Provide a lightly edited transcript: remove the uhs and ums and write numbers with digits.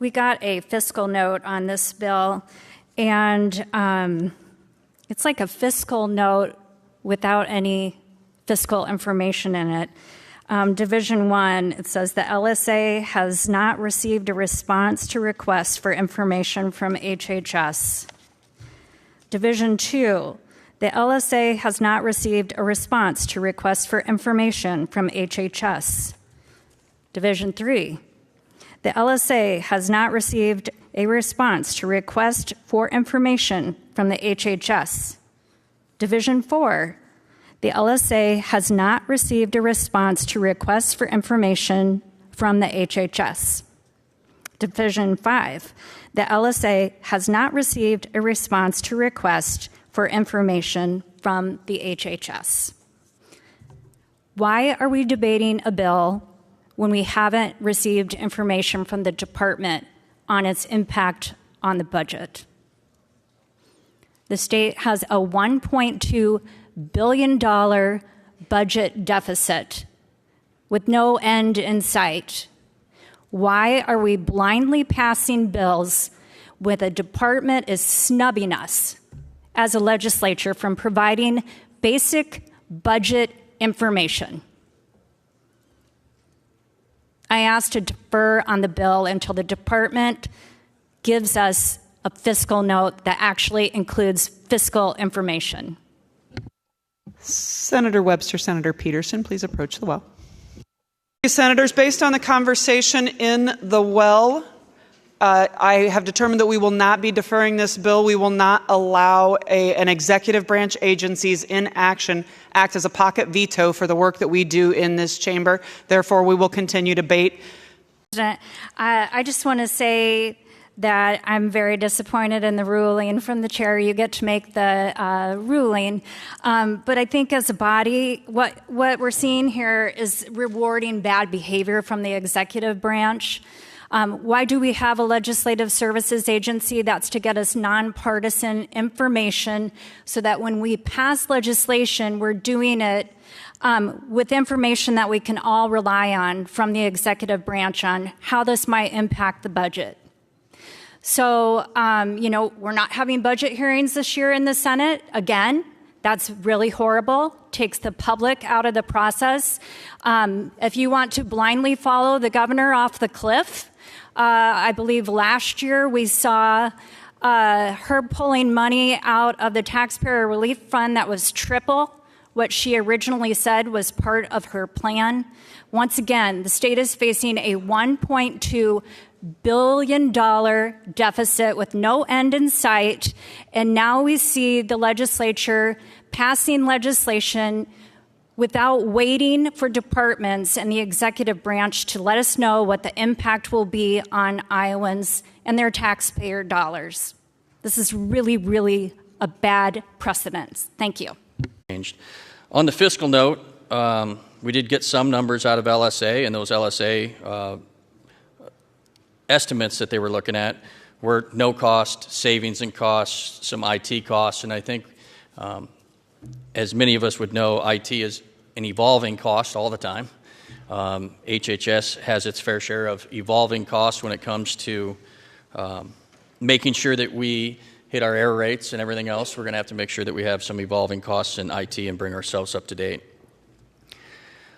We got a fiscal note on this bill, and it's like a fiscal note without any fiscal information in it. Division 1, it says the LSA has not received a response to requests for information from HHS. Division 2, the LSA has not received a response to requests for information from HHS. Division 3, the LSA has not received a response to request for information from the HHS. Division 4, the LSA has not received a response to requests for information from the HHS. Division 5, the LSA has not received a response to request for information from the HHS. Why are we debating a bill when we haven't received information from the department on its impact on the budget? The state has a $1.2 billion budget deficit with no end in sight. Why are we blindly passing bills when the department is snubbing us as a legislature from providing basic budget information? I asked to defer on the bill until the department gives us a fiscal note that actually includes fiscal information. Senator Webster, Senator Petersen, please approach the well. Senators, based on the conversation in the well, I have determined that we will not be deferring this bill. We will not allow an executive branch agency's inaction act as a pocket veto for the work that we do in this chamber. Therefore, we will continue debate. I just want to say that I'm very disappointed in the ruling from the chair. You get to make the ruling. But I think as a body, what we're seeing here is rewarding bad behavior from the executive branch. Why do we have a legislative services agency? That's to get us nonpartisan information so that when we pass legislation, we're doing it with information that we can all rely on from the executive branch on how this might impact the budget. So, we're not having budget hearings this year in the Senate. Again, that's really horrible. Takes the public out of the process. If you want to blindly follow the governor off the cliff, I believe last year we saw her pulling money out of the taxpayer relief fund that was triple what she originally said was part of her plan. Once again, the state is facing a $1.2 billion deficit with no end in sight, and now we see the legislature passing legislation without waiting for departments and the executive branch to let us know what the impact will be on Iowans and their taxpayer dollars. This is really, really a bad precedent. Thank you. On the fiscal note, we did get some numbers out of LSA, and those LSA estimates that they were looking at were no cost, savings in costs, some IT costs, and I think as many of us would know, IT is an evolving cost all the time. HHS has its fair share of evolving costs when it comes to making sure that we hit our error rates and everything else. We're going to have to make sure that we have some evolving costs in IT and bring ourselves up to date.